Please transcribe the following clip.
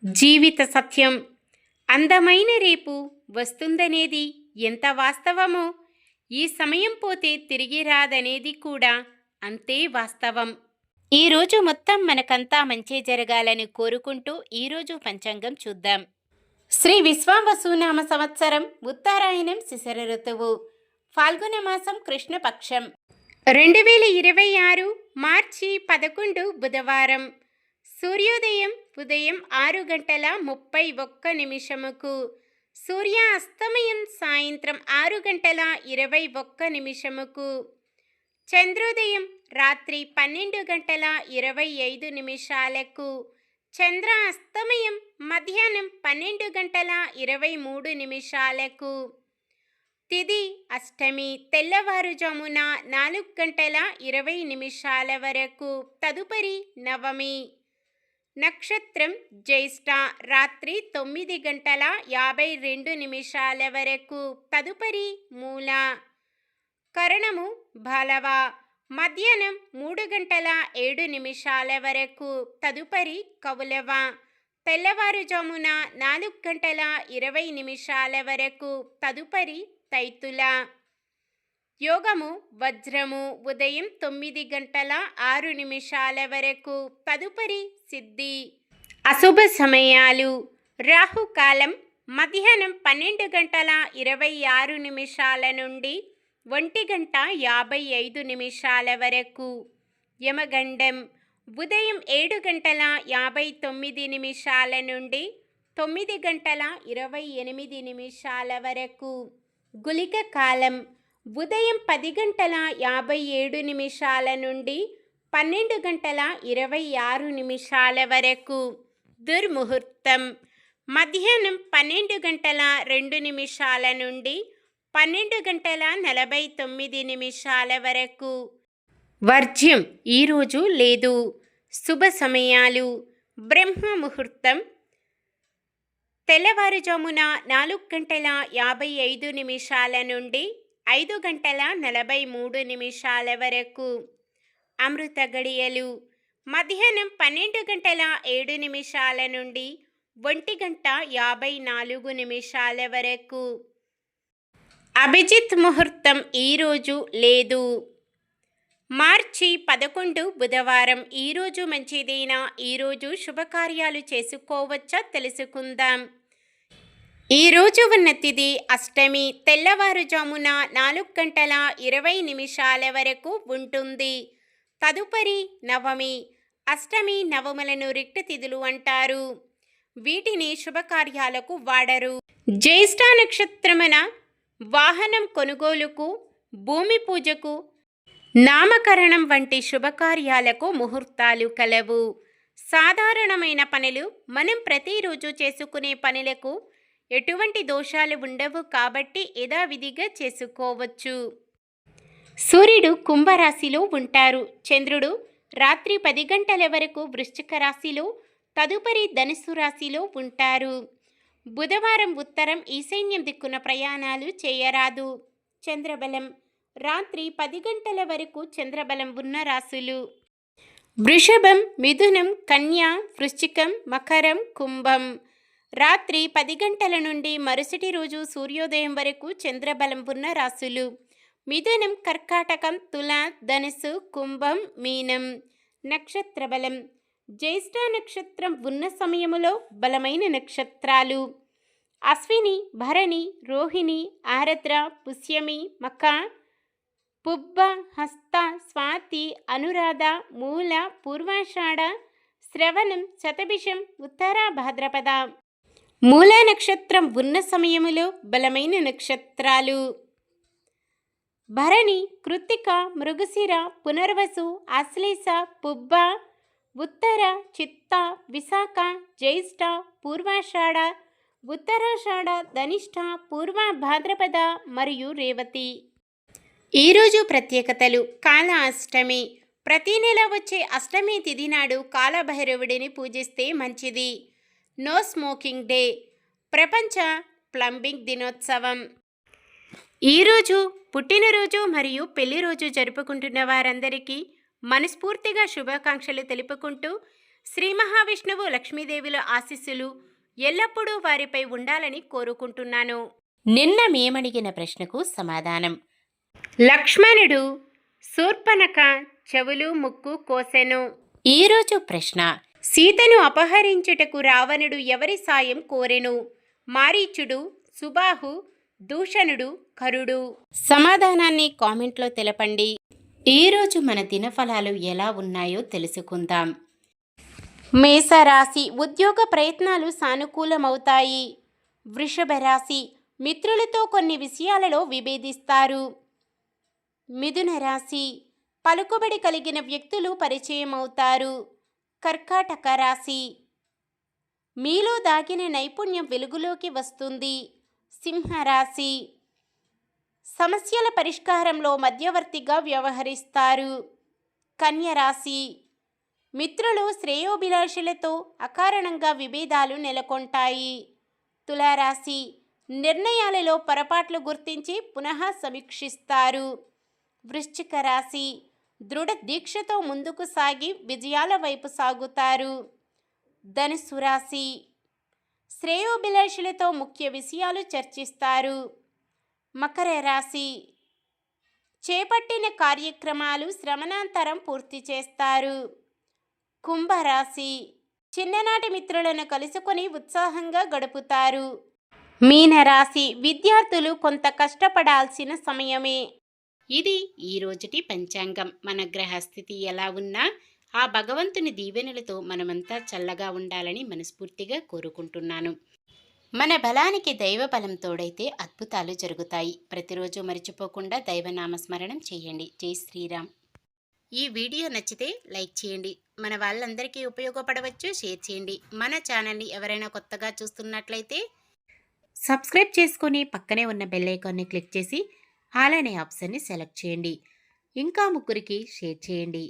జీవిత సత్యం. అందమైన రేపు వస్తుందనేది ఎంత వాస్తవమో, ఈ సమయం పోతే తిరిగి రాదనేది కూడా అంతే వాస్తవం. ఈరోజు మొత్తం మనకంతా మంచి జరగాలని కోరుకుంటూ ఈరోజు పంచాంగం చూద్దాం. శ్రీ విశ్వావసునామ సంవత్సరం ఉత్తరాయణం శిశిర ఋతువు, ఫాల్గుణ మాసం కృష్ణపక్షం, 2026 మార్చి 11 బుధవారం. సూర్యోదయం ఉదయం 6:31 సూర్య అస్తమయం సాయంత్రం 6:21. చంద్రోదయం రాత్రి 12:25. చంద్ర అస్తమయం మధ్యాహ్నం 12:23. తిథి అష్టమి తెల్లవారుజామున 4:20 వరకు, తదుపరి నవమి. నక్షత్రం జ్యేష్ఠ రాత్రి 9:52 వరకు, తదుపరి మూల. కరణము బాలవ మధ్యాహ్నం 3:07 వరకు, తదుపరి కౌలవ. తెల్లవారుజామున 4:20 వరకు, తదుపరి తైతుల. యోగము వజ్రము ఉదయం 9:06 వరకు, తదుపరి సిద్ధి. అశుభ సమయాలు రాహుకాలం మధ్యాహ్నం 12:26 నుండి 1:55 వరకు. యమగండం ఉదయం 7:59 నుండి 9:28 వరకు. గుళిక కాలం ఉదయం 10:57 నుండి 12:26 వరకు. దుర్ముహూర్తం మధ్యాహ్నం 12:02 నుండి 12:49 వరకు. వర్జ్యం ఈరోజు లేదు. శుభ సమయాలు బ్రహ్మ ముహూర్తం తెల్లవారుజామున 4:55 నుండి 5:43 వరకు. అమృత గడియలు మధ్యాహ్నం 12:07 నుండి 1:54 వరకు. అభిజిత్ ముహూర్తం ఈరోజు లేదు. మార్చి 11 బుధవారం. ఈరోజు మంచిదేనా? ఈరోజు శుభకార్యాలు చేసుకోవచ్చా తెలుసుకుందాం. ఈరోజు ఉన్న తిథి అష్టమి తెల్లవారుజామున 4:20 వరకు ఉంటుంది, తదుపరి నవమి. అష్టమి నవములను రిక్త తిథులు అంటారు. వీటిని శుభకార్యాలకు వాడరు. జ్యేష్ఠ నక్షత్రమున వాహనం కొనుగోలుకు, భూమి పూజకు, నామకరణం వంటి శుభకార్యాలకు ముహూర్తాలు కలవు. సాధారణమైన పనులు మనం ప్రతిరోజు చేసుకునే పనులకు ఎటువంటి దోషాలు ఉండవు కాబట్టి యథావిధిగా చేసుకోవచ్చు. సూర్యుడు కుంభరాశిలో ఉంటారు. చంద్రుడు రాత్రి 10 గంటల వరకు వృశ్చిక రాశిలో, తదుపరి ధనుసు రాశిలో ఉంటారు. బుధవారం ఉత్తరం ఈశాన్యం దిక్కున ప్రయాణాలు చేయరాదు. చంద్రబలం రాత్రి 10 గంటల వరకు చంద్రబలం ఉన్న రాశులు: వృషభం, మిథునం, కన్య, వృశ్చికం, మకరం, కుంభం. రాత్రి 10 గంటల నుండి మరుసటి రోజు సూర్యోదయం వరకు చంద్రబలం ఉన్న రాశులు: మిథునం, కర్కాటకం, తుల, ధనుసు, కుంభం, మీనం. నక్షత్ర బలం జ్యేష్ఠ నక్షత్రం ఉన్న సమయములో బలమైన నక్షత్రాలు: అశ్విని, భరణి, రోహిణి, ఆరద్ర, పుష్యమి, మఖ, పుబ్బ, హస్త, స్వాతి, అనురాధ, మూల, పూర్వాషాఢ, శ్రవణం, శతభిషం, ఉత్తర భాద్రపద. మూల నక్షత్రం ఉన్న సమయములో బలమైన నక్షత్రాలు: భరణి, కృత్తిక, మృగశిర, పునర్వసు, ఆశ్లేష, పుబ్బ, ఉత్తర, చిత్త, విశాఖ, జ్యేష్ఠ, పూర్వాషాఢ, ఉత్తరాషాఢ, ధనిష్ఠ, పూర్వ భాద్రపద మరియు రేవతి. ఈరోజు ప్రత్యేకతలు: కాల అష్టమి. ప్రతి నెల వచ్చే అష్టమి తిథి నాడు కాలభైరవుడిని పూజిస్తే మంచిది. No smoking day. ప్రపంచ ప్లంబింగ్ దినోత్సవం. ఈరోజు పుట్టినరోజు మరియు పెళ్లి రోజు జరుపుకుంటున్న వారందరికీ మనస్ఫూర్తిగా శుభాకాంక్షలు తెలుపుకుంటూ శ్రీ మహావిష్ణువు లక్ష్మీదేవుల ఆశీస్సులు ఎల్లప్పుడూ వారిపై ఉండాలని కోరుకుంటున్నాను. నిన్న మేమడిగిన ప్రశ్నకు సమాధానం. లక్ష్మణుడు శూర్పణఖ చెవులు ముక్కు కోసెను. ఈరోజు ప్రశ్న. సీతను అపహరించుటకు రావణుడు ఎవరి సాయం కోరెను? మారీచుడు, సుబాహు, దూషణుడు, కరుడు. సమాధానాన్ని కామెంట్లో తెలపండి. ఈరోజు మన దినఫలాలు ఎలా ఉన్నాయో తెలుసుకుందాం. మేషరాశి ఉద్యోగ ప్రయత్నాలు సానుకూలమవుతాయి. వృషభ రాశి మిత్రులతో కొన్ని విషయాలలో విభేదిస్తారు. మిథున రాశి పలుకుబడి కలిగిన వ్యక్తులు పరిచయమవుతారు. కర్కాటక రాశి మీలో దాగిన నైపుణ్యం వెలుగులోకి వస్తుంది. సింహరాశి సమస్యల పరిష్కారంలో మధ్యవర్తిగా వ్యవహరిస్తారు. కన్య రాశి మిత్రులు శ్రేయోభిలాషులతో అకారణంగా విభేదాలు నెలకొంటాయి. తులారాశి నిర్ణయాలలో పొరపాట్లు గుర్తించి పునః సమీక్షిస్తారు. వృశ్చిక రాశి దృఢ దీక్షతో ముందుకు సాగి విజయాల వైపు సాగుతారు. ధనుస్సు రాశి శ్రేయోభిలాషులతో ముఖ్య విషయాలు చర్చిస్తారు. మకర రాశి చేపట్టిన కార్యక్రమాలు శ్రమణాంతరం పూర్తి చేస్తారు. కుంభరాశి చిన్ననాటి మిత్రులను కలుసుకొని ఉత్సాహంగా గడుపుతారు. మీనరాశి విద్యార్థులు కొంత కష్టపడాల్సిన సమయమే. ఇది ఈరోజుటి పంచాంగం. మన గ్రహస్థితి ఎలా ఉన్నా ఆ భగవంతుని దీవెనలతో మనమంతా చల్లగా ఉండాలని మనస్ఫూర్తిగా కోరుకుంటున్నాను. మన బలానికి దైవ బలం తోడైతే అద్భుతాలు జరుగుతాయి. ప్రతిరోజు మర్చిపోకుండా దైవనామస్మరణం చేయండి. జై శ్రీరామ్. ఈ వీడియో నచ్చితే లైక్ చేయండి. మన వాళ్ళందరికీ ఉపయోగపడవచ్చు. షేర్ చేయండి. మన ఛానల్ని ఎవరైనా కొత్తగా చూస్తున్నట్లయితే సబ్స్క్రైబ్ చేసుకొని పక్కనే ఉన్న బెల్ ఐకాన్ని క్లిక్ చేసి ఆల్ అనే ఆప్షన్ని సెలెక్ట్ చేయండి. ఇంకా ముగ్గురికి షేర్ చేయండి.